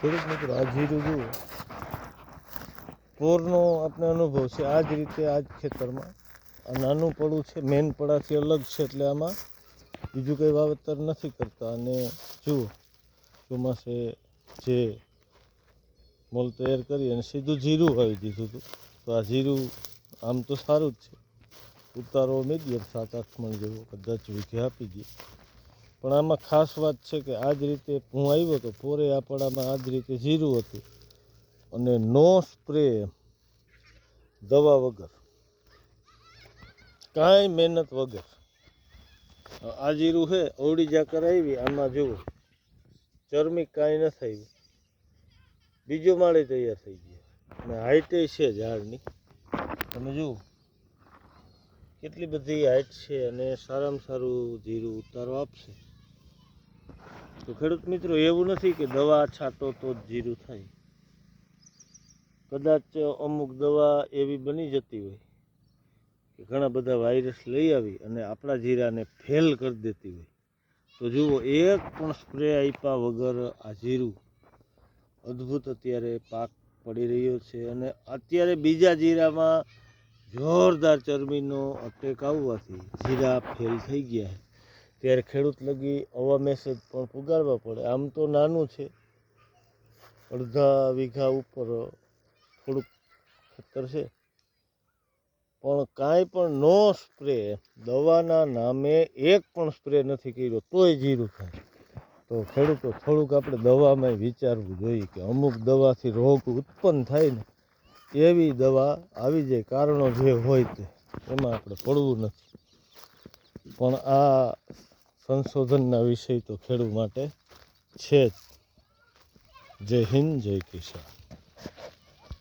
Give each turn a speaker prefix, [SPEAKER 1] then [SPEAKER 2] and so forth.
[SPEAKER 1] ખેડૂત મિત્રો આ જીરું જુઓ, પોરનો આપણે અનુભવ છે. આ જ રીતે આ જ ખેતરમાં આ નાનું પડું છે, મેન પડાથી અલગ છે, એટલે આમાં બીજું કંઈ વાવેતર નથી કરતા. અને જુઓ ચોમાસે જે મોલ તૈયાર કરી અને સીધું જીરું વાવી દીધું હતું. તો આ જીરું આમ તો સારું જ છે, ઉતારો મીડિયમ 7-8 મણ જેવો કદાચ વીઘે આપી દઈએ. પણ આમાં ખાસ વાત છે કે આ જ રીતે હું આવ્યો તો પોરે આ પડામાં આ જ રીતે જીરું હતું, અને નો સ્પ્રે, દવા વગર, કાંઈ મહેનત વગર આ જીરું છે. અવળી જાકર આવી, આમાં જુઓ ચરમી કાંઈ ન થઈ, બીજો માળે તૈયાર થઈ ગયો, અને હાઈટે છે ઝાડની. તમે જુઓ કેટલી બધી હાઈટ છે, અને સારામાં સારું જીરું ઉતારો આપશે. તો ખેડૂત મિત્રો એવું નથી કે દવા છાંટો તો જ જીરું થાય. કદાચ અમુક દવા એવી બની જતી હોય કે ઘણા બધા વાયરસ લઈ આવી અને આપણા જીરાને ફેલ કરી દેતી હોય. તો જુઓ એક પણ સ્પ્રે આપ્યા વગર આ જીરું અદ્ભુત અત્યારે પાક પડી રહ્યો છે. અને અત્યારે બીજા જીરામાં જોરદાર ચરબીનો અટેક આવવાથી જીરા ફેલ થઈ ગયા છે. ત્યારે ખેડૂત લગી આવા મેસેજ પણ પુગાડવા પડે. આમ તો નાનું છે, અડધા વીઘા ઉપર થોડુંક ખેતર છે, પણ કાંઈ પણ નો સ્પ્રે, દવાના નામે એક પણ સ્પ્રે નથી કર્યો તોય જીરું થાય. તો ખેડૂતો થોડુંક આપણે દવામાં વિચારવું જોઈએ કે અમુક દવાથી રોગ ઉત્પન્ન થાય ને એવી દવા આવી જાય, કારણો જે હોય તે, એમાં આપણે પડવું નથી. પણ આ સંશોધનના વિષય તો ખેડૂત માટે છે જ. જય હિન્દ, જય કિસાન.